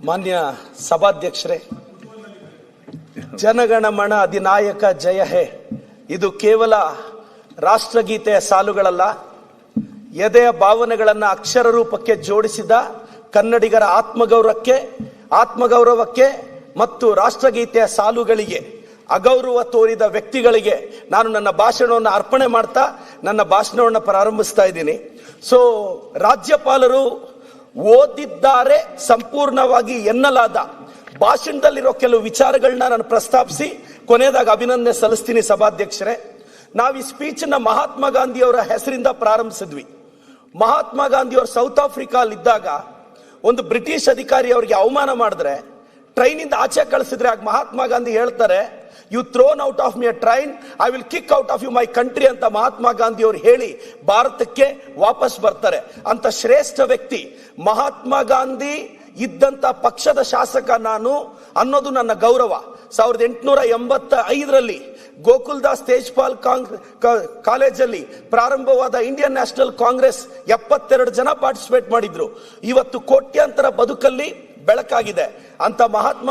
ಮಾನ್ಯ ಸಭಾಧ್ಯಕ್ಷರೇ, ಜನಗಣಮನ ಅಧಿನಾಯಕ ಜಯ ಹೇ ಇದು ಕೇವಲ ರಾಷ್ಟ್ರಗೀತೆಯ ಸಾಲುಗಳಲ್ಲ, ಎದೆಯ ಭಾವನೆಗಳನ್ನು ಅಕ್ಷರ ರೂಪಕ್ಕೆ ಜೋಡಿಸಿದ ಕನ್ನಡಿಗರ ಆತ್ಮಗೌರವಕ್ಕೆ ಮತ್ತು ರಾಷ್ಟ್ರಗೀತೆಯ ಸಾಲುಗಳಿಗೆ ಅಗೌರವ ತೋರಿದ ವ್ಯಕ್ತಿಗಳಿಗೆ ನಾನು ನನ್ನ ಭಾಷಣವನ್ನು ಅರ್ಪಣೆ ಮಾಡ್ತಾ ನನ್ನ ಭಾಷಣವನ್ನು ಪ್ರಾರಂಭಿಸ್ತಾ ಇದ್ದೀನಿ. ರಾಜ್ಯಪಾಲರು ಓದಿದ್ದಾರೆ ಸಂಪೂರ್ಣವಾಗಿ ಎನ್ನಲಾದ ಭಾಷಣದಲ್ಲಿರೋ ಕೆಲವು ವಿಚಾರಗಳನ್ನ ನಾನು ಪ್ರಸ್ತಾಪಿಸಿ ಕೊನೆಯದಾಗ ಅಭಿನಂದನೆ ಸಲ್ಲಿಸ್ತೀನಿ. ಸಭಾಧ್ಯಕ್ಷರೇ, ನಾವು ಈ ಸ್ಪೀಚ್ ನ ಮಹಾತ್ಮ ಗಾಂಧಿಯವರ ಹೆಸರಿಂದ ಪ್ರಾರಂಭಿಸಿದ್ವಿ. ಮಹಾತ್ಮ ಗಾಂಧಿಯವರು ಸೌತ್ ಆಫ್ರಿಕಾಲಿದ್ದಾಗ ಒಂದು ಬ್ರಿಟಿಷ್ ಅಧಿಕಾರಿ ಅವರಿಗೆ ಅವಮಾನ ಮಾಡಿದ್ರೆ ಟ್ರೈನಿಂದ ಆಚೆ ಕಳಿಸಿದ್ರೆ ಆಗ ಮಹಾತ್ಮ ಗಾಂಧಿ ಹೇಳ್ತಾರೆ, you thrown out of me a train, I will kick out of you my country ಅಂತ ಮಹಾತ್ಮ ಗಾಂಧಿ ಅವರು ಹೇಳಿ ಭಾರತಕ್ಕೆ ವಾಪಸ್ ಬರ್ತಾರೆ. ಅಂತ ಶ್ರೇಷ್ಠ ವ್ಯಕ್ತಿ ಮಹಾತ್ಮ ಗಾಂಧಿ ಇದ್ದಂತ ಪಕ್ಷದ ಶಾಸಕ ನಾನು ಅನ್ನೋದು ನನ್ನ ಗೌರವ. 1885ರಲ್ಲಿ ಗೋಕುಲ್ದಾಸ್ ತೇಜ್ಪಾಲ್ ಕಾಲೇಜಲ್ಲಿ ಪ್ರಾರಂಭವಾದ ಇಂಡಿಯನ್ ನ್ಯಾಷನಲ್ ಕಾಂಗ್ರೆಸ್ 72 ಜನ ಪಾರ್ಟಿಸಿಪೇಟ್ ಮಾಡಿದ್ರು. ಇವತ್ತು ಕೋಟ್ಯಾಂತರ ಬದುಕಲ್ಲಿ ಬೆಳಕಾಗಿದೆ. ಅಂತ ಮಹಾತ್ಮ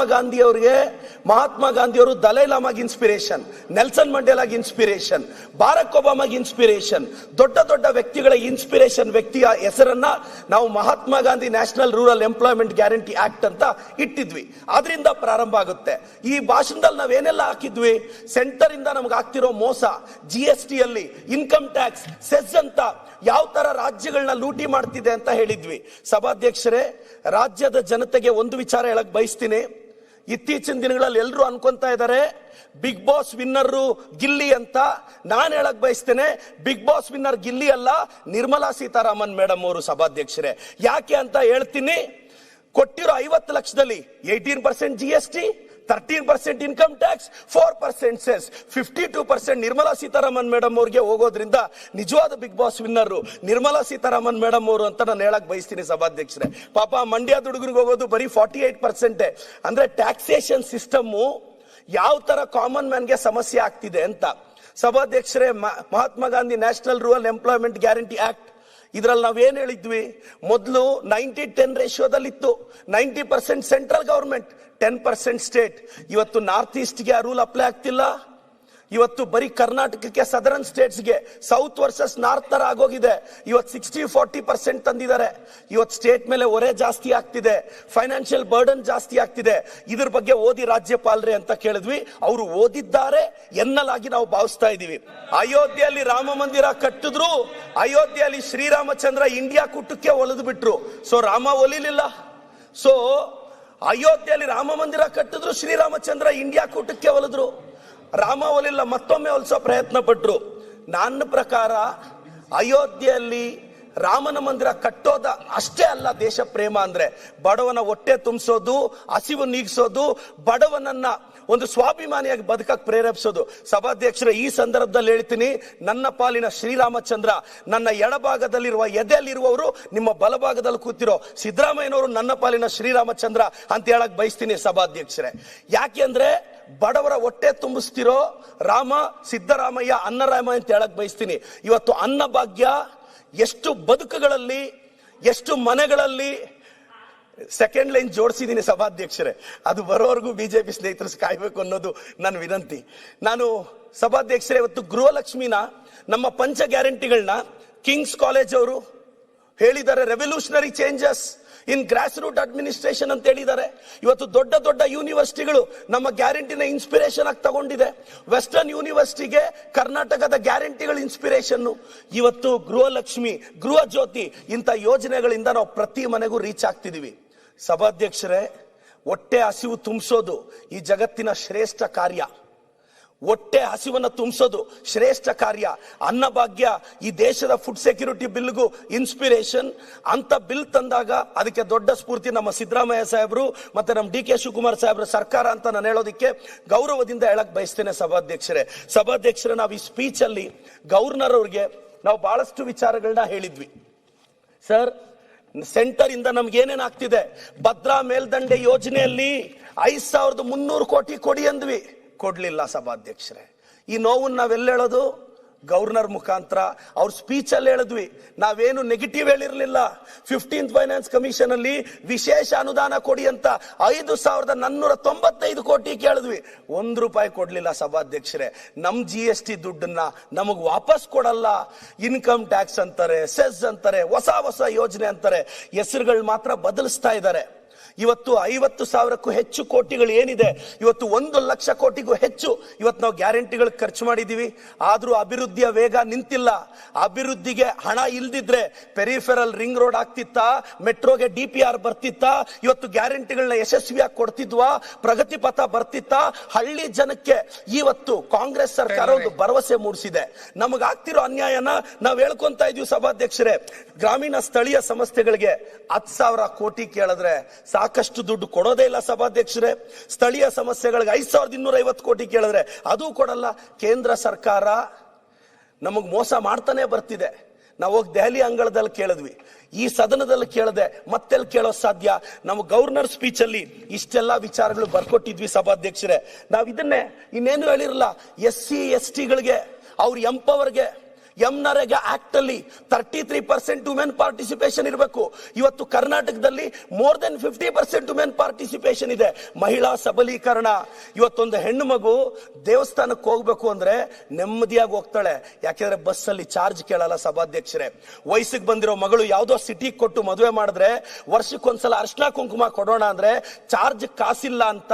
ಗಾಂಧಿಯವರು ದಲೈ ಲಾಮಾಗೆ ಇನ್ಸ್ಪಿರೇಷನ್, ನೆಲ್ಸನ್ ಮಂಡೇಲಾಗೆ ಇನ್ಸ್ಪಿರೇಷನ್, ಬಾರಕ್ ಒಬಾಮಾಗೆ ಇನ್ಸ್ಪಿರೇಷನ್, ದೊಡ್ಡ ದೊಡ್ಡ ವ್ಯಕ್ತಿಗಳ ಇನ್ಸ್ಪಿರೇಷನ್ ವ್ಯಕ್ತಿಯ ಹೆಸರನ್ನ ನಾವು Mahatma Gandhi national rural employment guarantee act ಅಂತ ಇಟ್ಟಿದ್ವಿ. ಅದರಿಂದ ಪ್ರಾರಂಭ ಆಗುತ್ತೆ. ಈ ಭಾಷಣದಲ್ಲಿ ನಾವೇನೆಲ್ಲ ಹಾಕಿದ್ವಿ, ಸೆಂಟರ್ ಇಂದ ನಮ್ಗೆ ಆಗ್ತಿರೋ ಮೋಸ, GST ಅಲ್ಲಿ ಇನ್ಕಮ್ ಟ್ಯಾಕ್ಸ್, ಸೆಸ್ ಅಂತ ಯಾವ ತರ ರಾಜ್ಯಗಳನ್ನ ಲೂಟಿ ಮಾಡ್ತಿದೆ ಅಂತ ಹೇಳಿದ್ವಿ. ಸಭಾಧ್ಯಕ್ಷರೇ, ರಾಜ್ಯದ ಜನತೆಗೆ ಒಂದು ವಿಚಾರ ಹೇಳಕ್ ಬಯಸ್ತೀನಿ. ಇತ್ತೀಚಿನ ದಿನಗಳಲ್ಲಿ ಎಲ್ಲರೂ ಅನ್ಕೊಂತ ಇದ್ದಾರೆ ಬಿಗ್ ಬಾಸ್ ವಿನ್ನರ್ ಗಿಲ್ಲಿ ಅಂತ. ನಾನು ಹೇಳಕ್ ಬಯಸ್ತೇನೆ, ಬಿಗ್ ಬಾಸ್ ವಿನ್ನರ್ ಗಿಲ್ಲಿ ಅಲ್ಲ, ನಿರ್ಮಲಾ ಸೀತಾರಾಮನ್ ಮೇಡಮ್ ಅವರು. ಸಭಾಧ್ಯಕ್ಷರೇ, ಯಾಕೆ ಅಂತ ಹೇಳ್ತೀನಿ. ಕೊಟ್ಟಿರೋ 50 ಲಕ್ಷದಲ್ಲಿ 18% GST, 13% income tax, 4% cess, 52% Nirmala Sitharaman madam ಅವ್ರಿಗೆ ಹೋಗೋದ್ರಿಂದ ನಿಜವಾದ big boss winner Nirmala Sitharaman madam ಅವರು ಅಂತ ನಾನು ಹೇಳಕ್ ಬಯಸ್ತೀನಿ. ಸಭಾಧ್ಯಕ್ಷರೇ, ಪಾಪ ಮಂಡ್ಯದ ಹುಡುಗರಿಗೆ ಹೋಗೋದು ಬರೀ 48%. ಅಂದ್ರೆ ಟ್ಯಾಕ್ಸೇಷನ್ ಸಿಸ್ಟಮ್ ಯಾವ ತರ ಕಾಮನ್ ಮ್ಯಾನ್ಗೆ ಸಮಸ್ಯೆ ಆಗ್ತಿದೆ ಅಂತ. ಸಭಾಧ್ಯಕ್ಷರೇ, Mahatma Gandhi national rural employment guarantee act ಇದ್ರಲ್ಲಿ ನಾವೇನ್ ಹೇಳಿದ್ವಿ, ಮೊದಲು 90-10 ರೇಷಿಯೋದಲ್ಲಿತ್ತು. 90% ಸೆಂಟ್ರಲ್ ಗವರ್ಮೆಂಟ್, 10% ಸ್ಟೇಟ್. ಇವತ್ತು ನಾರ್ತ್ ಈಸ್ಟ್ಗೆ ಆ ರೂಲ್ ಅಪ್ಲೈ ಆಗ್ತಿಲ್ಲ. ಇವತ್ತು ಬರೀ ಕರ್ನಾಟಕಕ್ಕೆ, ಸದರ್ನ್ ಸ್ಟೇಟ್ಸ್ಗೆ ಸೌತ್ ವರ್ಸಸ್ ನಾರ್ತ್ ತರ ಆಗೋಗಿದೆ. ಇವತ್ತು 60-40% ತಂದಿದ್ದಾರೆ. ಇವತ್ತು ಸ್ಟೇಟ್ ಮೇಲೆ ಹೊರೆ ಜಾಸ್ತಿ ಆಗ್ತಿದೆ, ಫೈನಾನ್ಷಿಯಲ್ ಬರ್ಡನ್ ಜಾಸ್ತಿ ಆಗ್ತಿದೆ. ಇದ್ರ ಬಗ್ಗೆ ಓದಿ ರಾಜ್ಯಪಾಲರೇ ಅಂತ ಕೇಳಿದ್ವಿ. ಅವರು ಓದಿದ್ದಾರೆ ಎನ್ನಲಾಗಿ ನಾವು ಭಾವಿಸ್ತಾ ಇದೀವಿ. ಅಯೋಧ್ಯೆಯಲ್ಲಿ ರಾಮ ಮಂದಿರ ಕಟ್ಟಿದ್ರು, ಅಯೋಧ್ಯೆಯಲ್ಲಿ ಶ್ರೀರಾಮಚಂದ್ರ ಇಂಡಿಯಾ ಕೂಟಕ್ಕೆ ಒಲಿದು ಬಿಟ್ರು. ರಾಮ ಒಲಿಲಿಲ್ಲ. ಅಯೋಧ್ಯೆಯಲ್ಲಿ ರಾಮ ಮಂದಿರ ಕಟ್ಟಿದ್ರು, ಶ್ರೀರಾಮಚಂದ್ರ ಇಂಡಿಯಾ ಕೂಟಕ್ಕೆ ಒಲಿದ್ರು. ರಾಮ ಒಲಿಲ್ಲ, ಮತ್ತೊಮ್ಮೆ ಹೊಲಿಸೋ ಪ್ರಯತ್ನ ಪಟ್ರು. ನನ್ನ ಪ್ರಕಾರ ಅಯೋಧ್ಯೆಯಲ್ಲಿ ರಾಮನ ಮಂದಿರ ಕಟ್ಟೋದ ಅಷ್ಟೇ ಅಲ್ಲ ದೇಶ ಪ್ರೇಮ ಅಂದ್ರೆ. ಬಡವನ ಹೊಟ್ಟೆ ತುಂಬಿಸೋದು, ಹಸಿವು ನೀಗಿಸೋದು, ಬಡವನನ್ನ ಒಂದು ಸ್ವಾಭಿಮಾನಿಯಾಗಿ ಬದುಕಕ್ಕೆ ಪ್ರೇರೇಪಿಸೋದು. ಸಭಾಧ್ಯಕ್ಷರ, ಈ ಸಂದರ್ಭದಲ್ಲಿ ಹೇಳ್ತೀನಿ, ನನ್ನ ಪಾಲಿನ ಶ್ರೀರಾಮಚಂದ್ರ ನನ್ನ ಎಡಭಾಗದಲ್ಲಿರುವ ಎದೆಯಲ್ಲಿರುವವರು ನಿಮ್ಮ ಬಲಭಾಗದಲ್ಲಿ ಕೂತಿರೋ ಸಿದ್ದರಾಮಯ್ಯನವರು ನನ್ನ ಪಾಲಿನ ಶ್ರೀರಾಮಚಂದ್ರ ಅಂತ ಹೇಳಕ್ ಬಯಸ್ತೀನಿ. ಸಭಾಧ್ಯಕ್ಷರೇ, ಯಾಕೆಂದ್ರೆ ಬಡವರ ಹೊಟ್ಟೆ ತುಂಬಿಸ್ತಿರೋ ರಾಮ ಸಿದ್ದರಾಮಯ್ಯ, ಅನ್ನರಾಮ ಅಂತ ಹೇಳಕ್ ಬಯಸ್ತೀನಿ. ಇವತ್ತು ಅನ್ನ ಭಾಗ್ಯ ಎಷ್ಟು ಬದುಕುಗಳಲ್ಲಿ, ಎಷ್ಟು ಮನೆಗಳಲ್ಲಿ ಸೆಕೆಂಡ್ ಲೈನ್ ಜೋಡಿಸಿದ್ದೀನಿ. ಸಭಾಧ್ಯಕ್ಷರೇ, ಅದು ಬರೋವರೆಗೂ ಬಿಜೆಪಿ ಸ್ನೇಹಿತರು ಕಾಯ್ಬೇಕು ಅನ್ನೋದು ನನ್ನ ವಿನಂತಿ. ನಾನು ಸಭಾಧ್ಯಕ್ಷರೇ, ಇವತ್ತು ಗೃಹಲಕ್ಷ್ಮಿನ, ನಮ್ಮ ಪಂಚ ಗ್ಯಾರಂಟಿಗಳನ್ನ ಕಿಂಗ್ಸ್ ಕಾಲೇಜ್ ಅವರು ಹೇಳಿದ್ದಾರೆ, revolutionary changes in grass root administration ಅಂತ ಹೇಳಿದ್ದಾರೆ. ಇವತ್ತು ದೊಡ್ಡ ದೊಡ್ಡ ಯೂನಿವರ್ಸಿಟಿಗಳು ನಮ್ಮ ಗ್ಯಾರಂಟಿನ ಇನ್ಸ್ಪಿರೇಷನ್ ಆಗಿ ತಗೊಂಡಿದೆ. ವೆಸ್ಟರ್ನ್ ಯೂನಿವರ್ಸಿಟಿಗೆ ಕರ್ನಾಟಕದ ಗ್ಯಾರಂಟಿಗಳ ಇನ್ಸ್ಪಿರೇಷನ್. ಇವತ್ತು ಗೃಹಲಕ್ಷ್ಮಿ, ಗೃಹ ಜ್ಯೋತಿ ಇಂಥ ಯೋಜನೆಗಳಿಂದ ನಾವು ಪ್ರತಿ ಮನೆಗೂ ರೀಚ್ ಆಗ್ತಿದೀವಿ. ಸಭಾಧ್ಯಕ್ಷರೇ, ಹೊಟ್ಟೆ ಹಸಿವು ತುಂಬಿಸೋದು ಈ ಜಗತ್ತಿನ ಶ್ರೇಷ್ಠ ಕಾರ್ಯ. ಹೊಟ್ಟೆ ಹಸಿವನ್ನು ತುಂಬಿಸೋದು ಶ್ರೇಷ್ಠ ಕಾರ್ಯ. ಅನ್ನಭಾಗ್ಯ ಈ ದೇಶದ ಫುಡ್ ಸೆಕ್ಯೂರಿಟಿ ಬಿಲ್ಗೂ ಇನ್ಸ್ಪಿರೇಷನ್. ಅಂತ ಬಿಲ್ ತಂದಾಗ ಅದಕ್ಕೆ ದೊಡ್ಡ ಸ್ಫೂರ್ತಿ ನಮ್ಮ ಸಿದ್ದರಾಮಯ್ಯ ಸಾಹೇಬರು ಮತ್ತೆ ನಮ್ಮ DK ಶಿವಕುಮಾರ್ ಸಾಹೇಬ್ರ ಸರ್ಕಾರ ಅಂತ ನಾನು ಹೇಳೋದಕ್ಕೆ ಗೌರವದಿಂದ ಹೇಳಕ್ ಬಯಸ್ತೇನೆ. ಸಭಾಧ್ಯಕ್ಷರೇ, ನಾವು ಈ ಸ್ಪೀಚ್ ಅಲ್ಲಿ ಗವರ್ನರ್ ಅವ್ರಿಗೆ ನಾವು ಬಹಳಷ್ಟು ವಿಚಾರಗಳನ್ನ ಹೇಳಿದ್ವಿ. ಸರ್, ಸೆಂಟರ್ ಇಂದ ನಮ್ಗೆ ಏನೇನ್ ಆಗ್ತಿದೆ, ಭದ್ರಾ ಮೇಲ್ದಂಡೆ ಯೋಜನೆಯಲ್ಲಿ 5300 ಕೋಟಿ ಕೊಡಿ ಅಂದ್ವಿ, ಕೊಡ್ಲಿಲ್ಲ. ಸಭಾಧ್ಯಕ್ಷರೇ, ಈ ನೋವನ್ನು ನಾವೆಲ್ಲ ಹೇಳೋದು, ಗವರ್ನರ್ ಮುಖಾಂತರ ಅವ್ರ ಸ್ಪೀಚ್ ಅಲ್ಲಿ ಹೇಳಿದ್ವಿ, ನಾವೇನು ನೆಗೆಟಿವ್ ಹೇಳಿರ್ಲಿಲ್ಲ. 15th ಫೈನಾನ್ಸ್ ಕಮಿಷನ್ ಅಲ್ಲಿ ವಿಶೇಷ ಅನುದಾನ ಕೊಡಿ ಅಂತ 5,495 ಕೋಟಿ ಕೇಳಿದ್ವಿ. ₹1 ಕೊಡ್ಲಿಲ್ಲ ಸಭಾಧ್ಯಕ್ಷರೇ. ನಮ್ GST ದುಡ್ಡನ್ನ ನಮಗ್ ವಾಪಸ್ ಕೊಡಲ್ಲ. ಇನ್ಕಮ್ ಟ್ಯಾಕ್ಸ್ ಅಂತಾರೆ, ಸೆಸ್ ಅಂತಾರೆ, ಹೊಸ ಯೋಜನೆ ಅಂತಾರೆ, ಹೆಸರುಗಳು ಮಾತ್ರ ಬದಲಿಸ್ತಾ ಇದ್ದಾರೆ. ಇವತ್ತು 50,000ಕ್ಕೂ ಹೆಚ್ಚು ಕೋಟಿಗಳು ಏನಿದೆ, ಇವತ್ತು 1 ಲಕ್ಷ ಕೋಟಿಗೂ ಹೆಚ್ಚು ಇವತ್ತು ನಾವು ಗ್ಯಾರಂಟಿಗಳು ಖರ್ಚು ಮಾಡಿದೀವಿ. ಆದ್ರೂ ಅಭಿವೃದ್ಧಿಯ ವೇಗ ನಿಂತಿಲ್ಲ. ಅಭಿವೃದ್ಧಿಗೆ ಹಣ ಇಲ್ದಿದ್ರೆ ಪೆರಿಫೆರಲ್ ರಿಂಗ್ ರೋಡ್ ಆಗ್ತಿತ್ತಾ, ಮೆಟ್ರೋಗೆ DPR ಬರ್ತಿತ್ತಾ, ಇವತ್ತು ಗ್ಯಾರಂಟಿಗಳನ್ನ ಯಶಸ್ವಿಯಾಗಿ ಕೊಡ್ತಿದ್ವಾ, ಪ್ರಗತಿ ಪಥ ಬರ್ತಿತ್ತಾ? ಹಳ್ಳಿ ಜನಕ್ಕೆ ಇವತ್ತು ಕಾಂಗ್ರೆಸ್ ಸರ್ಕಾರ ಒಂದು ಭರವಸೆ ಮೂಡಿಸಿದೆ. ನಮಗಾಗ್ತಿರೋ ಅನ್ಯಾಯನ ನಾವು ಹೇಳ್ಕೊಂತ ಇದೀವಿ ಸಭಾಧ್ಯಕ್ಷರೇ. ಗ್ರಾಮೀಣ ಸ್ಥಳೀಯ ಸಂಸ್ಥೆಗಳಿಗೆ 10,000 ಕೋಟಿ ಕೇಳಿದ್ರೆ ಸಾಕಷ್ಟು ದುಡ್ಡು ಕೊಡೋದೇ ಇಲ್ಲ ಸಭಾಧ್ಯಕ್ಷರೇ. ಸ್ಥಳೀಯ ಸಮಸ್ಯೆಗಳಿಗೆ 5,250 ಕೋಟಿ ಕೇಳಿದ್ರೆ ಅದು ಕೊಡಲ್ಲ. ಕೇಂದ್ರ ಸರ್ಕಾರ ನಮಗ್ ಮೋಸ ಮಾಡ್ತಾನೆ ಬರ್ತಿದೆ. ನಾವು ಹೋಗಿ ದೆಹಲಿ ಅಂಗಳದಲ್ಲಿ ಕೇಳಿದ್ವಿ, ಈ ಸದನದಲ್ಲಿ ಕೇಳದೆ ಮತ್ತೆಲ್ಲಿ ಕೇಳೋ ಸಾಧ್ಯ? ನಮ್ಮ ಗವರ್ನರ್ ಸ್ಪೀಚ್ ಅಲ್ಲಿ ಇಷ್ಟೆಲ್ಲಾ ವಿಚಾರಗಳು ಬರ್ಕೊಟ್ಟಿದ್ವಿ ಸಭಾಧ್ಯಕ್ಷರೇ. ನಾವ್ ಇದನ್ನೇ ಇನ್ನೇನು ಹೇಳಿರಲ್ಲ. SC ST ಗಳಿಗೆ ಅವ್ರ ಎಂಪವರ್ಗೆ ನರೇಗಾ ಆಕ್ಟ್ ಅಲ್ಲಿ 33% ವುಮೆನ್ ಪಾರ್ಟಿಸಿಪೇಷನ್ ಇರಬೇಕು. ಇವತ್ತು ಕರ್ನಾಟಕದಲ್ಲಿ ಮೋರ್ ದೆನ್ 50% ವುಮೆನ್ ಪಾರ್ಟಿಸಿಪೇಷನ್ ಇದೆ. ಮಹಿಳಾ ಸಬಲೀಕರಣ. ಇವತ್ತೊಂದು ಹೆಣ್ಣು ಮಗು ದೇವಸ್ಥಾನಕ್ಕೆ ಹೋಗ್ಬೇಕು ಅಂದ್ರೆ ನೆಮ್ಮದಿಯಾಗಿ ಹೋಗ್ತಾಳೆ, ಯಾಕೆಂದ್ರೆ ಬಸ್ ಅಲ್ಲಿ ಚಾರ್ಜ್ ಕೇಳಲ್ಲ ಸಭಾಧ್ಯಕ್ಷರೇ. ವಯಸ್ಸಿಗೆ ಬಂದಿರೋ ಮಗಳು ಯಾವ್ದೋ ಸಿಟಿ ಕೊಟ್ಟು ಮದುವೆ ಮಾಡಿದ್ರೆ ವರ್ಷಕ್ಕೊಂದ್ಸಲ ಅರ್ಶನ ಕುಂಕುಮ ಕೊಡೋಣ ಅಂದ್ರೆ ಚಾರ್ಜ್ ಕಾಸಿಲ್ಲ ಅಂತ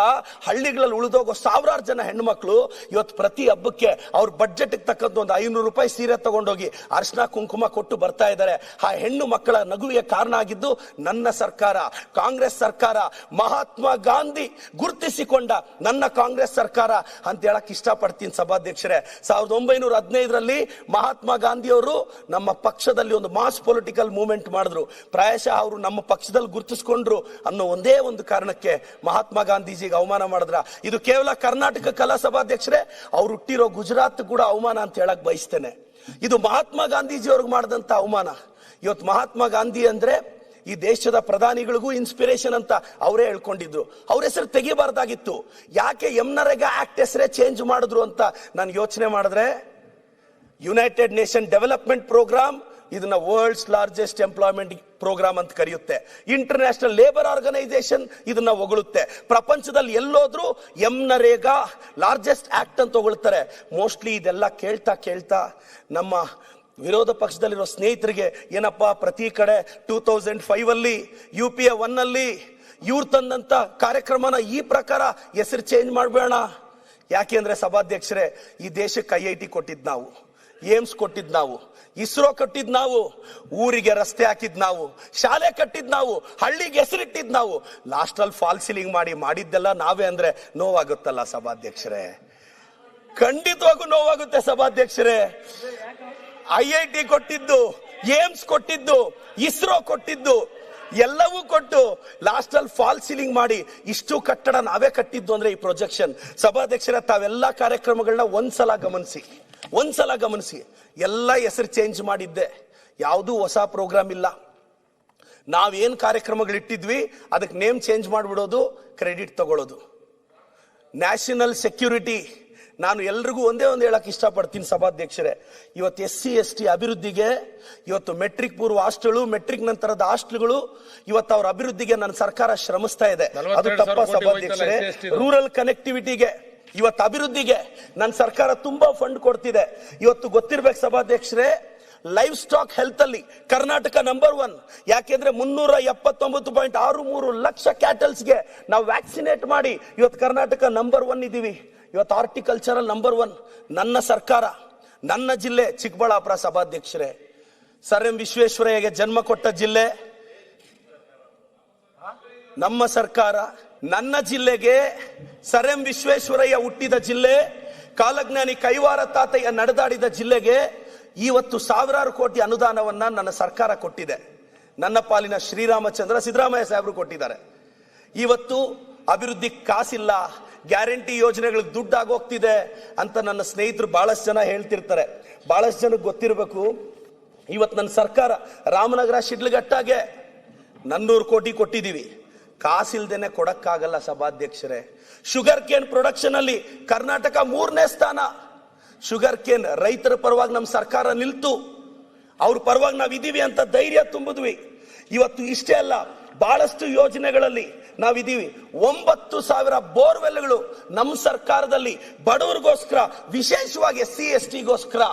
ಹಳ್ಳಿಗಳಲ್ಲಿ ಉಳಿದೋಗೋ ಸಾವಿರಾರು ಜನ ಹೆಣ್ಣು ಮಕ್ಕಳು ಇವತ್ತು ಪ್ರತಿ ಹಬ್ಬಕ್ಕೆ ಅವ್ರ ಬಡ್ಜೆಟ್ ತಕ್ಕಂತ ಒಂದು ₹500 ಸೀರೆ ತಗೊಂಡೋಗಿ ಅರ್ಶನ ಕುಂಕುಮ ಕೊಟ್ಟು ಬರ್ತಾ ಇದ್ದಾರೆ. ಆ ಹೆಣ್ಣು ಮಕ್ಕಳ ನಗುವಿಗೆ ಕಾರಣ ಆಗಿದ್ದು ನನ್ನ ಸರ್ಕಾರ, ಕಾಂಗ್ರೆಸ್ ಸರ್ಕಾರ, ಮಹಾತ್ಮ ಗಾಂಧಿ ಗುರುತಿಸಿಕೊಂಡ ನನ್ನ ಕಾಂಗ್ರೆಸ್ ಸರ್ಕಾರ ಅಂತ ಹೇಳಕ್ ಇಷ್ಟಪಡ್ತೀನಿ ಸಭಾಧ್ಯಕ್ಷರೇ. 1915ರಲ್ಲಿ ಮಹಾತ್ಮ ಗಾಂಧಿಯವರು ನಮ್ಮ ಪಕ್ಷದಲ್ಲಿ ಒಂದು ಮಾಸ್ ಪೊಲಿಟಿಕಲ್ ಮೂವ್ಮೆಂಟ್ ಮಾಡಿದ್ರು. ಪ್ರಾಯಶಃ ಅವರು ನಮ್ಮ ಪಕ್ಷದಲ್ಲಿ ಗುರುತಿಸಿಕೊಂಡ್ರು ಅನ್ನೋ ಒಂದೇ ಒಂದು ಕಾರಣಕ್ಕೆ ಮಹಾತ್ಮ ಗಾಂಧೀಜಿಗೆ ಅವಮಾನ ಮಾಡಿದ್ರ. ಇದು ಕೇವಲ ಕರ್ನಾಟಕಕ್ಕಲ್ಲ ಸಭಾಧ್ಯಕ್ಷರೇ, ಅವ್ರು ಹುಟ್ಟಿರೋ ಗುಜರಾತ್ ಕೂಡ ಅವಮಾನ ಅಂತ ಹೇಳಕ್ ಬಯಸ್ತೇನೆ. ಇದು ಮಹಾತ್ಮ ಗಾಂಧೀಜಿ ಅವ್ರಿಗೆ ಮಾಡಿದಂತ ಅವಮಾನ. ಇವತ್ತು ಮಹಾತ್ಮ ಗಾಂಧಿ ಅಂದ್ರೆ ಈ ದೇಶದ ಪ್ರಧಾನಿಗಳಿಗೂ ಇನ್ಸ್ಪಿರೇಷನ್ ಅಂತ ಅವರೇ ಹೇಳ್ಕೊಂಡಿದ್ರು. ಅವ್ರ ಹೆಸರು ತೆಗಿಬಾರ್ದಾಗಿತ್ತು. ಯಾಕೆ ನರೇಗಾ ಆಕ್ಟ್ ಹೆಸರೇ ಚೇಂಜ್ ಮಾಡಿದ್ರು ಅಂತ ನಾನು ಯೋಚನೆ ಮಾಡಿದ್ರೆ, ಯುನೈಟೆಡ್ ನೇಷನ್ ಡೆವಲಪ್ಮೆಂಟ್ ಪ್ರೋಗ್ರಾಮ್ ಇದನ್ನ ವರ್ಲ್ಡ್ಸ್ ಲಾರ್ಜೆಸ್ಟ್ ಎಂಪ್ಲಾಯ್ಮೆಂಟ್ ಪ್ರೋಗ್ರಾಮ್ ಅಂತ ಕರೆಯುತ್ತೆ. ಇಂಟರ್ನ್ಯಾಷನಲ್ ಲೇಬರ್ ಆರ್ಗನೈಸೇಷನ್ ಇದನ್ನ ಹೊಗಳುತ್ತೆ. ಪ್ರಪಂಚದಲ್ಲಿ ಎಲ್ಲೋದ್ರೂ ನರೇಗಾ ಲಾರ್ಜೆಸ್ಟ್ ಆಕ್ಟ್ ಅಂತ ಹೊಗಳ್ತಾರೆ. ಮೋಸ್ಟ್ಲಿ ಇದೆಲ್ಲ ಕೇಳ್ತಾ ನಮ್ಮ ವಿರೋಧ ಪಕ್ಷದಲ್ಲಿರೋ ಸ್ನೇಹಿತರಿಗೆ ಏನಪ್ಪಾ, ಪ್ರತಿ ಕಡೆ 2005 ಅಲ್ಲಿ UPA 1 ಅಲ್ಲಿ ಇವ್ರು ತಂದಂತ ಕಾರ್ಯಕ್ರಮನ ಈ ಪ್ರಕಾರ ಹೆಸರು ಚೇಂಜ್ ಮಾಡಬೇಡ. ಯಾಕೆಂದ್ರೆ ಸಭಾಧ್ಯಕ್ಷರೇ, ಈ ದೇಶಕ್ಕೆ IIT ಕೊಟ್ಟಿದ್ ನಾವು, ಏಮ್ಸ್ ಕೊಟ್ಟಿದ್ ನಾವು, ಇಸ್ರೋ ಕಟ್ಟಿದ್ ನಾವು, ಊರಿಗೆ ರಸ್ತೆ ಹಾಕಿದ್ ನಾವು, ಶಾಲೆ ಕಟ್ಟಿದ್ ನಾವು, ಹಳ್ಳಿಗೆ ಹೆಸರಿಟ್ಟಿದ್ ನಾವು. ಲಾಸ್ಟ್ ಅಲ್ಲಿ ಫಾಲ್ ಸೀಲಿಂಗ್ ಮಾಡಿದ್ದೆಲ್ಲ ನಾವೇ ಅಂದ್ರೆ ನೋವಾಗುತ್ತಲ್ಲ ಸಭಾಧ್ಯಕ್ಷರೇ? ಖಂಡಿತವಾಗೂ ನೋವಾಗುತ್ತೆ ಸಭಾಧ್ಯಕ್ಷರೇ. IIT ಕೊಟ್ಟಿದ್ದು, ಏಮ್ಸ್ ಕೊಟ್ಟಿದ್ದು, ಇಸ್ರೋ ಕೊಟ್ಟಿದ್ದು ಎಲ್ಲವೂ ಕೊಟ್ಟು ಲಾಸ್ಟ್ ಅಲ್ಲಿ ಫಾಲ್ ಸೀಲಿಂಗ್ ಮಾಡಿ ಇಷ್ಟು ಕಟ್ಟಡ ನಾವೇ ಕಟ್ಟಿದ್ದು ಅಂದ್ರೆ ಈ ಪ್ರೊಜೆಕ್ಷನ್. ಸಭಾಧ್ಯಕ್ಷರೇ, ತಾವೆಲ್ಲಾ ಕಾರ್ಯಕ್ರಮಗಳನ್ನ ಒಂದ್ಸಲ ಗಮನಿಸಿ. ಎಲ್ಲ ಹೆಸರು ಚೇಂಜ್ ಮಾಡಿದ್ದೆ, ಯಾವುದೂ ಹೊಸ ಪ್ರೋಗ್ರಾಮ್ ಇಲ್ಲ. ನಾವೇನ್ ಕಾರ್ಯಕ್ರಮಗಳಿಟ್ಟಿದ್ವಿ ಅದಕ್ಕೆ ನೇಮ್ ಚೇಂಜ್ ಮಾಡಿಬಿಡೋದು, ಕ್ರೆಡಿಟ್ ತಗೊಳ್ಳೋದು. ನ್ಯಾಷನಲ್ ಸೆಕ್ಯೂರಿಟಿ, ನಾನು ಎಲ್ರಿಗೂ ಒಂದೇ ಒಂದು ಹೇಳಕ್ ಇಷ್ಟಪಡ್ತೀನಿ ಸಭಾಧ್ಯಕ್ಷರೇ. ಇವತ್ತು SC ST ಅಭಿವೃದ್ಧಿಗೆ, ಇವತ್ತು ಮೆಟ್ರಿಕ್ ಪೂರ್ವ ಹಾಸ್ಟೆಲ್, ಮೆಟ್ರಿಕ್ ನಂತರದ ಹಾಸ್ಟೆಲ್ಗಳು, ಇವತ್ತು ಅವ್ರ ಅಭಿವೃದ್ಧಿಗೆ ನನ್ನ ಸರ್ಕಾರ ಶ್ರಮಿಸ್ತಾ ಇದೆ. ಅದು ತಪ್ಪ ಸಭಾಧ್ಯಕ್ಷರೇ? ರೂರಲ್ ಕನೆಕ್ಟಿವಿಟಿಗೆ, ಇವತ್ತು ಅಭಿವೃದ್ಧಿಗೆ ನನ್ನ ಸರ್ಕಾರ ತುಂಬಾ ಫಂಡ್ ಕೊಡ್ತಿದೆ. ಇವತ್ತು ಗೊತ್ತಿರ್ಬೇಕು ಸಭಾಧ್ಯಕ್ಷರೇ, ಲೈವ್ ಸ್ಟಾಕ್ ಹೆಲ್ತ್ ಅಲ್ಲಿ ಕರ್ನಾಟಕ ನಂಬರ್ 1. ಯಾಕೆಂದ್ರೆ 379.63 ಲಕ್ಷ ಕ್ಯಾಟಲ್ಸ್ಗೆ ನಾವು ವ್ಯಾಕ್ಸಿನೇಟ್ ಮಾಡಿ ಇವತ್ತು ಕರ್ನಾಟಕ ನಂಬರ್ 1 ಇದೀವಿ. ಇವತ್ತು ಹಾರ್ಟಿಕಲ್ಚರಲ್ ನಂಬರ್ 1 ನನ್ನ ಸರ್ಕಾರ, ನನ್ನ ಜಿಲ್ಲೆ ಚಿಕ್ಕಬಳ್ಳಾಪುರ ಸಭಾಧ್ಯಕ್ಷರೇ. ಸರ್ ಎಂ ವಿಶ್ವೇಶ್ವರಯ್ಯಗೆ ಜನ್ಮ ಕೊಟ್ಟ ಜಿಲ್ಲೆ ನಮ್ಮ ಸರ್ಕಾರ. ನನ್ನ ಜಿಲ್ಲೆಗೆ ಸರ್ ಎಂ ವಿಶ್ವೇಶ್ವರಯ್ಯ ಹುಟ್ಟಿದ ಜಿಲ್ಲೆ, ಕಾಲಜ್ಞಾನಿ ಕೈವಾರ ತಾತಯ್ಯ ನಡೆದಾಡಿದ ಜಿಲ್ಲೆಗೆ ಇವತ್ತು ಸಾವಿರಾರು ಕೋಟಿ ಅನುದಾನವನ್ನ ನನ್ನ ಸರ್ಕಾರ ಕೊಟ್ಟಿದೆ. ನನ್ನ ಪಾಲಿನ ಶ್ರೀರಾಮಚಂದ್ರ ಸಿದ್ದರಾಮಯ್ಯ ಸಾಹೇಬರು ಕೊಟ್ಟಿದ್ದಾರೆ. ಇವತ್ತು ಅಭಿವೃದ್ಧಿ ಕಾಸಿಲ್ಲ, ಗ್ಯಾರಂಟಿ ಯೋಜನೆಗಳಿಗೆ ದುಡ್ಡು ಆಗೋಗ್ತಿದೆ ಅಂತ ನನ್ನ ಸ್ನೇಹಿತರು ಬಹಳಷ್ಟು ಜನ ಹೇಳ್ತಿರ್ತಾರೆ. ಬಹಳಷ್ಟು ಜನಕ್ಕೆ ಗೊತ್ತಿರಬೇಕು, ಇವತ್ತು ನನ್ನ ಸರ್ಕಾರ ರಾಮನಗರ ಶಿಡ್ಲಘಟ್ಟಾಗೆ 400 ಕೋಟಿ ಕೊಟ್ಟಿದ್ದೀವಿ. ಕಾಸಿಲ್ದೇನೆ ಕೊಡಕ್ಕಾಗಲ್ಲ ಸಭಾಧ್ಯಕ್ಷರೇ. ಶುಗರ್ ಕೇನ್ ಪ್ರೊಡಕ್ಷನ್ ಅಲ್ಲಿ ಕರ್ನಾಟಕ 3ನೇ ಸ್ಥಾನ. ಶುಗರ್ ಕೇನ್ ರೈತರ ಪರವಾಗಿ ನಮ್ಮ ಸರ್ಕಾರ ನಿಲ್ತು, ಅವ್ರ ಪರವಾಗಿ ನಾವಿದ್ದೀವಿ ಅಂತ ಧೈರ್ಯ ತುಂಬಿದ್ವಿ. ಇವತ್ತು ಇಷ್ಟೇ ಅಲ್ಲ, ಬಹಳಷ್ಟು ಯೋಜನೆಗಳಲ್ಲಿ ನಾವಿದ್ದೀವಿ. 9,000 ಬೋರ್ವೆಲ್ಗಳು ನಮ್ಮ ಸರ್ಕಾರದಲ್ಲಿ ಬಡವರಿಗೋಸ್ಕರ, ವಿಶೇಷವಾಗಿ SC STಗೋಸ್ಕರ.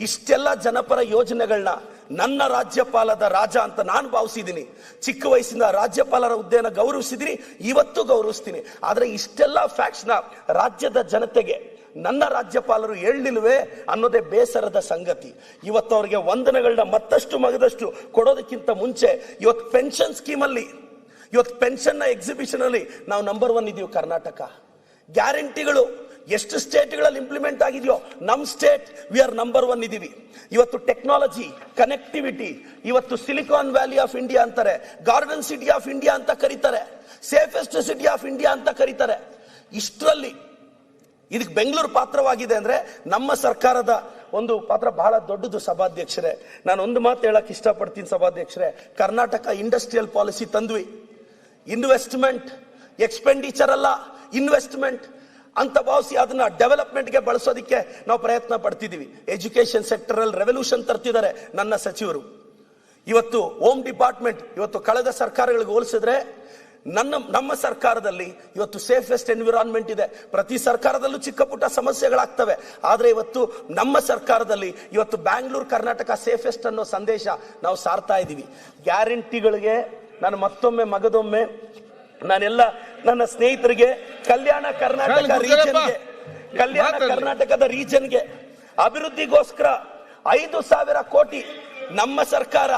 ಇಷ್ಟೆಲ್ಲ ಜನಪರ ಯೋಜನೆಗಳನ್ನ ನನ್ನ ರಾಜ್ಯಪಾಲದ ರಾಜ ಅಂತ ನಾನು ಭಾವಿಸಿದ್ದೀನಿ. ಚಿಕ್ಕ ವಯಸ್ಸಿಂದ ರಾಜ್ಯಪಾಲರ ಹುದ್ದೆಯನ್ನು ಗೌರವಿಸಿದ್ದೀನಿ, ಇವತ್ತು ಗೌರವಿಸ್ತೀನಿ. ಆದರೆ ಇಷ್ಟೆಲ್ಲ ಫ್ಯಾಕ್ಟ್ಸ್ನ ರಾಜ್ಯದ ಜನತೆಗೆ ನನ್ನ ರಾಜ್ಯಪಾಲರು ಹೇಳಲಿಲ್ವೇ ಅನ್ನೋದೇ ಬೇಸರದ ಸಂಗತಿ. ಇವತ್ತು ಅವರಿಗೆ ವಂದನೆಗಳನ್ನ ಮತ್ತಷ್ಟು ಮಗದಷ್ಟು ಕೊಡೋದಕ್ಕಿಂತ ಮುಂಚೆ ಇವತ್ತು ಪೆನ್ಷನ್ ಸ್ಕೀಮಲ್ಲಿ, ಇವತ್ತು ಪೆನ್ಷನ್ನ ಎಕ್ಸಿಬಿಷನ್ ಅಲ್ಲಿ ನಾವು ನಂಬರ್ 1 ಇದೀವಿ ಕರ್ನಾಟಕ. ಗ್ಯಾರಂಟಿಗಳು ಎಷ್ಟು ಸ್ಟೇಟ್ಗಳಲ್ಲಿ ಇಂಪ್ಲಿಮೆಂಟ್ ಆಗಿದೆಯೋ ನಮ್ಮ ಸ್ಟೇಟ್ ವಿ ಆರ್ ನಂಬರ್ 1 ಇದೀವಿ. ಇವತ್ತು ಟೆಕ್ನಾಲಜಿ, ಕನೆಕ್ಟಿವಿಟಿ, ಇವತ್ತು ಸಿಲಿಕಾನ್ ವ್ಯಾಲಿ ಆಫ್ ಇಂಡಿಯಾ ಅಂತಾರೆ, ಗಾರ್ಡನ್ ಸಿಟಿ ಆಫ್ ಇಂಡಿಯಾ ಅಂತ ಕರೀತಾರೆ, ಸೇಫೆಸ್ಟ್ ಸಿಟಿ ಆಫ್ ಇಂಡಿಯಾ ಅಂತ ಕರೀತಾರೆ. ಇಷ್ಟರಲ್ಲಿ ಇದಕ್ಕೆ ಬೆಂಗಳೂರು ಪಾತ್ರವಾಗಿದೆ ಅಂದ್ರೆ ನಮ್ಮ ಸರ್ಕಾರದ ಒಂದು ಪಾತ್ರ ಬಹಳ ದೊಡ್ಡದು. ಸಭಾಧ್ಯಕ್ಷರೇ, ನಾನು ಒಂದು ಮಾತು ಹೇಳಕ್ ಇಷ್ಟಪಡ್ತೀನಿ ಸಭಾಧ್ಯಕ್ಷರೇ. ಕರ್ನಾಟಕ ಇಂಡಸ್ಟ್ರಿಯಲ್ ಪಾಲಿಸಿ ತಂದ್ವಿ. ಇನ್ವೆಸ್ಟ್ಮೆಂಟ್, ಎಕ್ಸ್ಪೆಂಡಿಚರ್ ಅಲ್ಲ, ಇನ್ವೆಸ್ಟ್ಮೆಂಟ್ ಅಂತ ಭಾವಿಸಿ ಅದನ್ನ ಡೆವಲಪ್ಮೆಂಟ್ಗೆ ಬಳಸೋದಕ್ಕೆ ನಾವು ಪ್ರಯತ್ನ ಪಡ್ತಿದ್ದೀವಿ. ಎಜುಕೇಶನ್ ಸೆಕ್ಟರ್ ಅಲ್ಲಿ ರೆವಲ್ಯೂಷನ್ ತರ್ತಿದ್ದಾರೆ ನನ್ನ ಸಚಿವರು. ಇವತ್ತು ಹೋಮ್ ಡಿಪಾರ್ಟ್ಮೆಂಟ್ ಇವತ್ತು ಕಳೆದ ಸರ್ಕಾರಗಳಿಗೆ ಹೋಲಿಸಿದ್ರೆ ನಮ್ಮ ಸರ್ಕಾರದಲ್ಲಿ ಇವತ್ತು ಸೇಫೆಸ್ಟ್ ಎನ್ವಿರಾನ್ಮೆಂಟ್ ಇದೆ. ಪ್ರತಿ ಸರ್ಕಾರದಲ್ಲೂ ಚಿಕ್ಕ ಪುಟ್ಟ ಸಮಸ್ಯೆಗಳಾಗ್ತವೆ, ಆದ್ರೆ ಇವತ್ತು ನಮ್ಮ ಸರ್ಕಾರದಲ್ಲಿ ಇವತ್ತು ಬ್ಯಾಂಗ್ಳೂರ್ ಕರ್ನಾಟಕ ಸೇಫೆಸ್ಟ್ ಅನ್ನೋ ಸಂದೇಶ ನಾವು ಸಾರ್ತಾ ಇದ್ದೀವಿ. ಗ್ಯಾರಂಟಿಗಳಿಗೆ ನಾನು ಮತ್ತೊಮ್ಮೆ ಮಗದೊಮ್ಮೆ ನಾನೆಲ್ಲ ನನ್ನ ಸ್ನೇಹಿತರಿಗೆ ಕಲ್ಯಾಣ ಕರ್ನಾಟಕದ ರೀಜನ್ಗೆ ಅಭಿವೃದ್ಧಿಗೋಸ್ಕರ 5,000 ಕೋಟಿ ನಮ್ಮ ಸರ್ಕಾರ,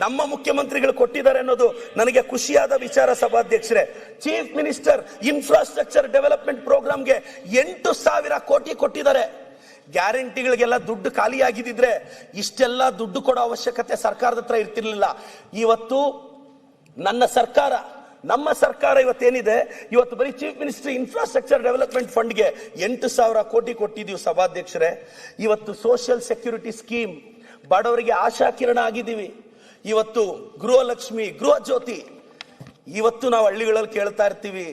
ನಮ್ಮ ಮುಖ್ಯಮಂತ್ರಿಗಳು ಕೊಟ್ಟಿದ್ದಾರೆ ಅನ್ನೋದು ನನಗೆ ಖುಷಿಯಾದ ವಿಚಾರ ಸಭಾಧ್ಯಕ್ಷರೇ. ಚೀಫ್ ಮಿನಿಸ್ಟರ್ ಇನ್ಫ್ರಾಸ್ಟ್ರಕ್ಚರ್ ಡೆವಲಪ್ಮೆಂಟ್ ಪ್ರೋಗ್ರಾಮ್ಗೆ 8,000 ಕೋಟಿ ಕೊಟ್ಟಿದ್ದಾರೆ. ಗ್ಯಾರಂಟಿಗಳಿಗೆಲ್ಲ ದುಡ್ಡು ಖಾಲಿಯಾಗಿದ್ದಿದ್ರೆ ಇಷ್ಟೆಲ್ಲ ದುಡ್ಡು ಕೊಡೋ ಅವಶ್ಯಕತೆ ಸರ್ಕಾರದ ಹತ್ರ ಇರ್ತಿರ್ಲಿಲ್ಲ. ಇವತ್ತು ನಮ್ಮ ಸರ್ಕಾರ ಇವತ್ತೇನಿದೆ, ಇವತ್ತು ಬರೀ ಚೀಫ್ ಮಿನಿಸ್ಟರ್ ಇನ್ಫ್ರಾಸ್ಟ್ರಕ್ಚರ್ ಡೆವಲಪ್ಮೆಂಟ್ ಫಂಡ್ಗೆ 8,000 ಕೋಟಿ ಕೊಟ್ಟಿದ್ದೀವಿ ಸಭಾಧ್ಯಕ್ಷರೇ. ಇವತ್ತು ಸೋಷಿಯಲ್ ಸೆಕ್ಯೂರಿಟಿ ಸ್ಕೀಮ್, ಬಡವರಿಗೆ ಆಶಾ ಕಿರಣ ಆಗಿದ್ದೀವಿ. ಇವತ್ತು ಗೃಹಲಕ್ಷ್ಮಿ, ಗೃಹ ಜ್ಯೋತಿ, ಇವತ್ತು ನಾವು ಹಳ್ಳಿಗಳಲ್ಲಿ ಕೇಳ್ತಾ ಇರ್ತೀವಿ,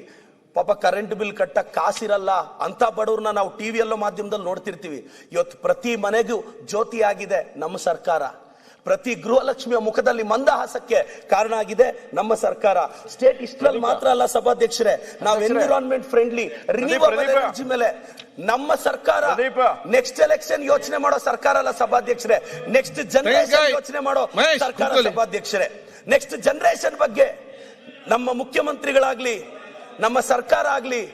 ಪಾಪ ಕರೆಂಟ್ ಬಿಲ್ ಕಟ್ಟಕ್ಕೆ ಕಾಸಿರಲ್ಲ ಅಂತ ಬಡವ್ರನ್ನ ನಾವು ಟಿವಿಯಲ್ಲೋ ಮಾಧ್ಯಮದಲ್ಲಿ ನೋಡ್ತಿರ್ತೀವಿ. ಇವತ್ತು ಪ್ರತಿ ಮನೆಗೂ ಜ್ಯೋತಿ ಆಗಿದೆ ನಮ್ಮ ಸರ್ಕಾರ. ಪ್ರತಿ ಗೃಹಲಕ್ಷ್ಮಿಯ ಮುಖದಲ್ಲಿ ಮಂದಹಾಸಕ್ಕೆ ಕಾರಣ ಆಗಿದೆ ನಮ್ಮ ಸರ್ಕಾರ. ಸ್ಟೇಟ್ ಇಷ್ಟರಲ್ಲಿ ಮಾತ್ರ ಅಲ್ಲ ಸಭಾಧ್ಯಕ್ಷರೇ, ನಾವು ಎನ್ವಿರಾನ್ಮೆಂಟ್ ಫ್ರೆಂಡ್ಲಿ ರಿನ್ಯೂವಬಲ್ ಎನರ್ಜಿ ಮೇಲೆ ನಮ್ಮ ಸರ್ಕಾರ ನೆಕ್ಸ್ಟ್ ಎಲೆಕ್ಷನ್ ಯೋಚನೆ ಮಾಡೋ ಸರ್ಕಾರ ಅಲ್ಲ ಸಭಾಧ್ಯಕ್ಷರೇ, ನೆಕ್ಸ್ಟ್ ಜನರೇಷನ್ ಯೋಚನೆ ಮಾಡೋ ಸರ್ಕಾರ ಸಭಾಧ್ಯಕ್ಷರೇ. ನೆಕ್ಸ್ಟ್ ಜನರೇಷನ್ ಬಗ್ಗೆ ನಮ್ಮ ಮುಖ್ಯಮಂತ್ರಿಗಳಾಗ್ಲಿ, ನಮ್ಮ ಸರ್ಕಾರ ಆಗ್ಲಿ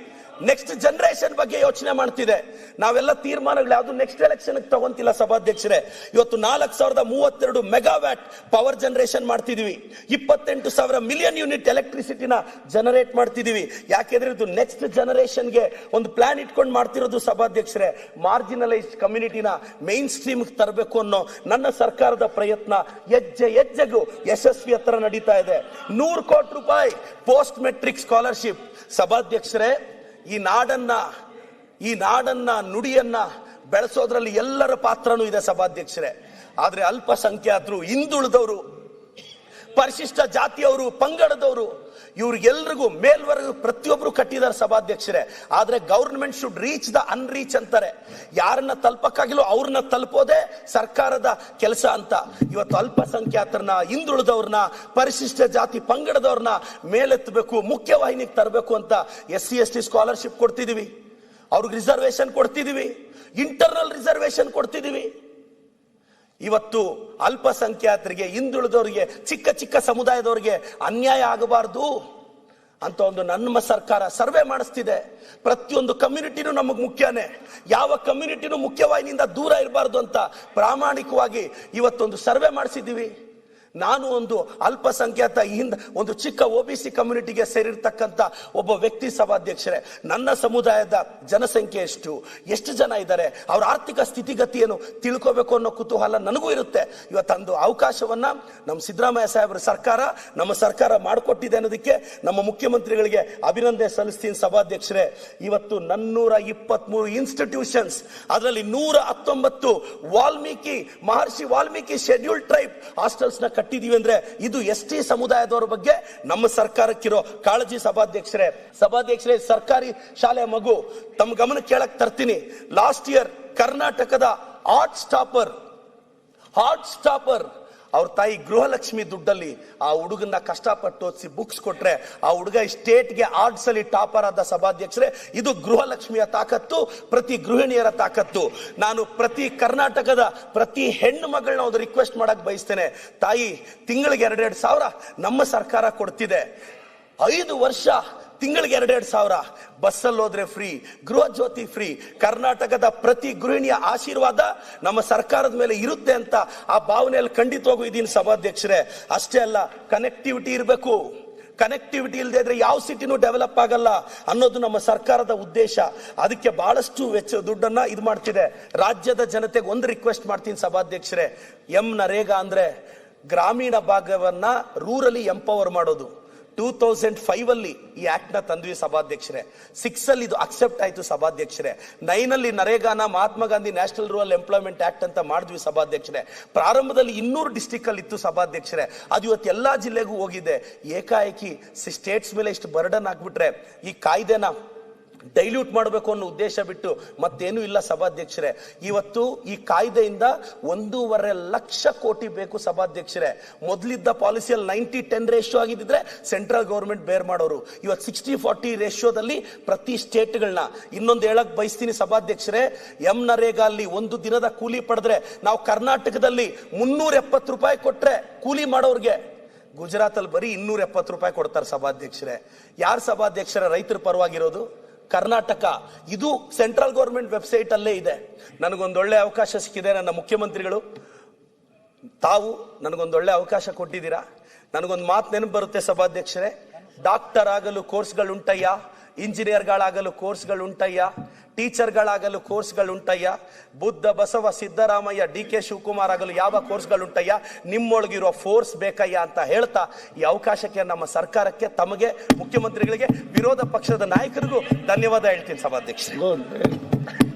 ನೆಕ್ಸ್ಟ್ ಜನರೇಷನ್ ಬಗ್ಗೆ ಯೋಚನೆ ಮಾಡ್ತಿದೆ. ನಾವೆಲ್ಲ ತೀರ್ಮಾನಗಳು ಯಾವುದು ನೆಕ್ಸ್ಟ್ ಎಲೆಕ್ಷನ್ ತಗೊಂತಿಲ್ಲ ಸಭಾಧ್ಯಕ್ಷರೇ. ಇವತ್ತು 4,032 ಮೆಗಾವ್ಯಾಟ್ ಪವರ್ ಜನರೇಷನ್ ಮಾಡ್ತಿದೀವಿ, 28,000 ಮಿಲಿಯನ್ ಯೂನಿಟ್ ಎಲೆಕ್ಟ್ರಿಸಿಟಿನ ಜನರೇಟ್ ಮಾಡ್ತಿದೀವಿ. ಯಾಕೆಂದ್ರೆ ಇದು ನೆಕ್ಸ್ಟ್ ಜನರೇಷನ್ಗೆ ಒಂದು ಪ್ಲಾನ್ ಇಟ್ಕೊಂಡು ಮಾಡ್ತಿರೋದು ಸಭಾಧ್ಯಕ್ಷರೇ. ಮಾರ್ಜಿನಲೈಸ್ಡ್ ಕಮ್ಯುನಿಟಿನ ಮೈನ್ ಸ್ಟ್ರೀಮ್ ತರಬೇಕು ಅನ್ನೋ ನನ್ನ ಸರ್ಕಾರದ ಪ್ರಯತ್ನ ಹೆಜ್ಜೆಗೂ ಯಶಸ್ವಿ ಹತ್ರ ನಡೀತಾ ಇದೆ. 100 ಕೋಟಿ ರೂಪಾಯಿ ಪೋಸ್ಟ್ ಮೆಟ್ರಿಕ್ ಸ್ಕಾಲರ್ಶಿಪ್ ಸಭಾಧ್ಯಕ್ಷರೇ. ಈ ನಾಡನ್ನ ನುಡಿಯನ್ನ ಬೆಳೆಸೋದ್ರಲ್ಲಿ ಎಲ್ಲರ ಪಾತ್ರನೂ ಇದೆ ಸಭಾಧ್ಯಕ್ಷರೇ. ಆದ್ರೆ ಅಲ್ಪಸಂಖ್ಯಾತರು, ಹಿಂದುಳಿದವರು, ಪರಿಶಿಷ್ಟ ಜಾತಿಯವರು, ಪಂಗಡದವರು, ಇವ್ರಿಗೆಲ್ರಿಗೂ ಮೇಲ್ವರೆಗೂ ಪ್ರತಿಯೊಬ್ರು ಕಟ್ಟಿದ್ದಾರೆ ಸಭಾಧ್ಯಕ್ಷರೇ. ಆದ್ರೆ ಗವರ್ನಮೆಂಟ್ ಶುಡ್ ರೀಚ್ ದ ಅನ್ರೀಚ್ ಅಂತಾರೆ. ಯಾರನ್ನ ತಲುಪಕ್ಕಾಗಿಲ್ಲ ಅವ್ರನ್ನ ತಲುಪೋದೇ ಸರ್ಕಾರದ ಕೆಲಸ ಅಂತ. ಇವತ್ತು ಅಲ್ಪಸಂಖ್ಯಾತರನ್ನ, ಹಿಂದುಳಿದವ್ರನ್ನ, ಪರಿಶಿಷ್ಟ ಜಾತಿ ಪಂಗಡದವ್ರನ್ನ ಮೇಲೆತ್ತಬೇಕು, ಮುಖ್ಯವಾಹಿನಿಗೆ ತರಬೇಕು ಅಂತ SC ST ಸ್ಕಾಲರ್ಶಿಪ್ ಕೊಡ್ತಿದೀವಿ, ಅವ್ರಿಗೆ ರಿಸರ್ವೇಶನ್ ಕೊಡ್ತಿದೀವಿ, ಇಂಟರ್ನಲ್ ರಿಸರ್ವೇಶನ್ ಕೊಡ್ತಿದೀವಿ. ಇವತ್ತು ಅಲ್ಪಸಂಖ್ಯಾತರಿಗೆ, ಹಿಂದುಳಿದವರಿಗೆ, ಚಿಕ್ಕ ಚಿಕ್ಕ ಸಮುದಾಯದವರಿಗೆ ಅನ್ಯಾಯ ಆಗಬಾರದು ಅಂತ ಒಂದು ನಮ್ಮ ಸರ್ಕಾರ ಸರ್ವೆ ಮಾಡಿಸ್ತಿದೆ. ಪ್ರತಿಯೊಂದು ಕಮ್ಯುನಿಟಿನೂ ನಮಗೆ ಮುಖ್ಯನೇ, ಯಾವ ಕಮ್ಯುನಿಟಿನೂ ಮುಖ್ಯವಾಹಿನಿಯಿಂದ ದೂರ ಇರಬಾರ್ದು ಅಂತ ಪ್ರಾಮಾಣಿಕವಾಗಿ ಇವತ್ತೊಂದು ಸರ್ವೆ ಮಾಡಿಸಿದ್ದೀವಿ. ನಾನು ಒಂದು ಅಲ್ಪಸಂಖ್ಯಾತ ಒಂದು ಚಿಕ್ಕ OBC ಕಮ್ಯುನಿಟಿಗೆ ಸೇರಿರ್ತಕ್ಕಂಥ ಒಬ್ಬ ವ್ಯಕ್ತಿ ಸಭಾಧ್ಯಕ್ಷರೇ. ನನ್ನ ಸಮುದಾಯದ ಜನಸಂಖ್ಯೆ ಎಷ್ಟು ಜನ ಇದ್ದಾರೆ, ಅವರ ಆರ್ಥಿಕ ಸ್ಥಿತಿಗತಿ ಏನು ತಿಳ್ಕೋಬೇಕು ಅನ್ನೋ ಕುತೂಹಲ ನನಗೂ ಇರುತ್ತೆ. ಇವತ್ತೊಂದು ಅವಕಾಶವನ್ನ ನಮ್ಮ ಸಿದ್ದರಾಮಯ್ಯ ಸಾಹೇಬ್ರ ಸರ್ಕಾರ, ನಮ್ಮ ಸರ್ಕಾರ ಮಾಡಿಕೊಟ್ಟಿದೆ ಅನ್ನೋದಕ್ಕೆ ನಮ್ಮ ಮುಖ್ಯಮಂತ್ರಿಗಳಿಗೆ ಅಭಿನಂದನೆ ಸಲ್ಲಿಸ್ತೀನಿ ಸಭಾಧ್ಯಕ್ಷರೇ. ಇವತ್ತು 423 ಇನ್ಸ್ಟಿಟ್ಯೂಷನ್ಸ್, ಅದರಲ್ಲಿ 119 ಮಹರ್ಷಿ ವಾಲ್ಮೀಕಿ ಶೆಡ್ಯೂಲ್ಡ್ ಟ್ರೈಬ್ ಹಾಸ್ಟೆಲ್ಸ್ ನ ಕಟ್ಟಿದೀವಿ ಅಂದ್ರೆ ಇದು ST ಸಮುದಾಯದವರ ಬಗ್ಗೆ ನಮ್ಮ ಸರ್ಕಾರಕ್ಕಿರೋ ಕಾಳಜಿ ಸಭಾಧ್ಯಕ್ಷರೇ. ಸರ್ಕಾರಿ ಶಾಲೆ ಮಗು ತಮ್ಮ ಗಮನ ಕೇಳಕ್ ತರ್ತೀನಿ. ಲಾಸ್ಟ್ ಇಯರ್ ಕರ್ನಾಟಕದ ಹಾಟ್ ಸ್ಟಾಪರ್ ಅವ್ರ ತಾಯಿ ಗೃಹಲಕ್ಷ್ಮಿ ದುಡ್ಡಲ್ಲಿ ಆ ಹುಡುಗನ್ನ ಕಷ್ಟಪಟ್ಟು ಓದಿಸಿ ಬುಕ್ಸ್ ಕೊಟ್ರೆ ಆ ಹುಡುಗ ಸ್ಟೇಟ್ಗೆ ಆರ್ಟ್ಸ್ ಅಲ್ಲಿ ಟಾಪರ್ ಆದ ಸಭಾಧ್ಯಕ್ಷರೇ. ಇದು ಗೃಹಲಕ್ಷ್ಮಿಯ ತಾಕತ್ತು, ಪ್ರತಿ ಗೃಹಿಣಿಯರ ತಾಕತ್ತು. ನಾನು ಪ್ರತಿ ಕರ್ನಾಟಕದ ಪ್ರತಿ ಹೆಣ್ಣು ಮಗಳನ್ನ ಒಂದು ರಿಕ್ವೆಸ್ಟ್ ಮಾಡಕ್ ಬಯಸ್ತೇನೆ. ತಾಯಿ, ತಿಂಗಳಿಗೆ 2,000 ನಮ್ಮ ಸರ್ಕಾರ ಕೊಡ್ತಿದೆ. 5 ವರ್ಷ ತಿಂಗಳಿಗೆ 2,000 ಬಸ್ಸಲ್ಲಿ ಹೋದ್ರೆ ಫ್ರೀ, ಗೃಹ ಜ್ಯೋತಿ ಫ್ರೀ. ಕರ್ನಾಟಕದ ಪ್ರತಿ ಗೃಹಿಣಿಯ ಆಶೀರ್ವಾದ ನಮ್ಮ ಸರ್ಕಾರದ ಮೇಲೆ ಇರುತ್ತೆ ಅಂತ ಆ ಭಾವನೆಯಲ್ಲಿ ಖಂಡಿತವಾಗೂ ಇದೀನಿ ಸಭಾಧ್ಯಕ್ಷರೇ. ಅಷ್ಟೇ ಅಲ್ಲ, ಕನೆಕ್ಟಿವಿಟಿ ಇರಬೇಕು. ಕನೆಕ್ಟಿವಿಟಿ ಇಲ್ಲದೆ ಇದ್ರೆ ಯಾವ ಸಿಟಿನೂ ಡೆವಲಪ್ ಆಗಲ್ಲ ಅನ್ನೋದು ನಮ್ಮ ಸರ್ಕಾರದ ಉದ್ದೇಶ. ಅದಕ್ಕೆ ಬಹಳಷ್ಟು ದುಡ್ಡನ್ನ ಇದು ಮಾಡ್ತಿದೆ. ರಾಜ್ಯದ ಜನತೆಗೆ ಒಂದು ರಿಕ್ವೆಸ್ಟ್ ಮಾಡ್ತೀನಿ ಸಭಾಧ್ಯಕ್ಷರೇ. ನರೇಗಾ ಅಂದ್ರೆ ಗ್ರಾಮೀಣ ಭಾಗವನ್ನ ರೂರಲಿ ಎಂಪವರ್ ಮಾಡೋದು. 2005 ಅಲ್ಲಿ ಈ ಆಕ್ಟ್ ನ ತಂದ್ವಿ ಸಭಾಧ್ಯಕ್ಷರೇ. 6 ಅಲ್ಲಿ ಇದು ಅಕ್ಸೆಪ್ಟ್ ಆಯ್ತು ಸಭಾಧ್ಯಕ್ಷರೇ. 9 ಅಲ್ಲಿ ನರೇಗಾನ Mahatma Gandhi national rural employment act ಅಂತ ಮಾಡಿದ್ವಿ ಸಭಾಧ್ಯಕ್ಷರೇ. ಪ್ರಾರಂಭದಲ್ಲಿ 200 ಡಿಸ್ಟ್ರಿಕ್ಟ್ ಅಲ್ಲಿ ಇತ್ತು ಸಭಾಧ್ಯಕ್ಷರೇ. ಅದು ಇವತ್ತು ಎಲ್ಲಾ ಜಿಲ್ಲೆಗೂ ಹೋಗಿದೆ. ಏಕಾಏಕಿ ಸ್ಟೇಟ್ಸ್ ಮೇಲೆ ಇಷ್ಟು ಬರ್ಡನ್ ಆಗ್ಬಿಟ್ರೆ ಈ ಕಾಯ್ದೆನ ಡೈಲ್ಯೂಟ್ ಮಾಡಬೇಕು ಅನ್ನೋ ಉದ್ದೇಶ ಬಿಟ್ಟು ಮತ್ತೇನೂ ಇಲ್ಲ ಸಭಾಧ್ಯಕ್ಷರೇ. ಇವತ್ತು ಈ ಕಾಯ್ದೆಯಿಂದ 1.5 ಲಕ್ಷ ಕೋಟಿ ಬೇಕು ಸಭಾಧ್ಯಕ್ಷರೇ. ಮೊದಲಿದ್ದ ಪಾಲಿಸಿಯಲ್ಲಿ 90-10 ರೇಷಿಯೋ ಆಗಿದ್ದಿದ್ರೆ ಸೆಂಟ್ರಲ್ ಗೌರ್ಮೆಂಟ್ ಬೇರ್ ಮಾಡೋರು. ಇವತ್ತು 60-40 ರೇಷಿಯೋದಲ್ಲಿ ಪ್ರತಿ ಸ್ಟೇಟ್ಗಳನ್ನ. ಇನ್ನೊಂದು ಹೇಳಕ್ ಬಯಸ್ತೀನಿ ಸಭಾಧ್ಯಕ್ಷರೇ, ನರೇಗಾ ಅಲ್ಲಿ ಒಂದು ದಿನದ ಕೂಲಿ ಪಡೆದ್ರೆ ನಾವು ಕರ್ನಾಟಕದಲ್ಲಿ 370 ರೂಪಾಯಿ ಕೊಟ್ರೆ ಕೂಲಿ ಮಾಡೋರ್ಗೆ, ಗುಜರಾತ್ ಅಲ್ಲಿ ಬರೀ 270 ರೂಪಾಯಿ ಕೊಡ್ತಾರೆ ಸಭಾಧ್ಯಕ್ಷರೇ. ಯಾರು ಸಭಾಧ್ಯಕ್ಷರ ರೈತರ ಪರವಾಗಿರೋದು? ಕರ್ನಾಟಕ. ಇದು ಸೆಂಟ್ರಲ್ ಗೌರ್ಮೆಂಟ್ ವೆಬ್ಸೈಟ್ ಅಲ್ಲೇ ಇದೆ. ನನಗೊಂದೊಳ್ಳೆ ಅವಕಾಶ ಸಿಕ್ಕಿದೆ. ನನ್ನ ಮುಖ್ಯಮಂತ್ರಿಗಳು ತಾವು ನನಗೊಂದೊಳ್ಳೆ ಅವಕಾಶ ಕೊಟ್ಟಿದ್ದೀರಾ. ನನಗೊಂದು ಮಾತು ನೆನಪು ಬರುತ್ತೆ ಸಭಾಧ್ಯಕ್ಷರೇ. ಡಾಕ್ಟರ್ ಆಗಲು ಕೋರ್ಸ್ಗಳುಂಟಯ್ಯ, ಇಂಜಿನಿಯರ್ಗಳಾಗಲು ಕೋರ್ಸ್ಗಳುಂಟಯ್ಯ, ಟೀಚರ್ಗಳಾಗಲು ಕೋರ್ಸ್ಗಳುಂಟಯ್ಯ, ಬುದ್ಧ ಬಸವ ಸಿದ್ದರಾಮಯ್ಯ DK ಶಿವಕುಮಾರ್ ಆಗಲು ಯಾವ ಕೋರ್ಸ್ಗಳುಂಟಯ್ಯ, ನಿಮ್ಮೊಳಗಿರೋ ಫೋರ್ಸ್ ಬೇಕಯ್ಯ ಅಂತ ಹೇಳ್ತಾ ಈ ಅವಕಾಶಕ್ಕೆ ನಮ್ಮ ಸರ್ಕಾರಕ್ಕೆ, ತಮಗೆ, ಮುಖ್ಯಮಂತ್ರಿಗಳಿಗೆ, ವಿರೋಧ ಪಕ್ಷದ ನಾಯಕರಿಗೂ ಧನ್ಯವಾದ ಹೇಳ್ತೀನಿ ಸಭಾಧ್ಯಕ್ಷ.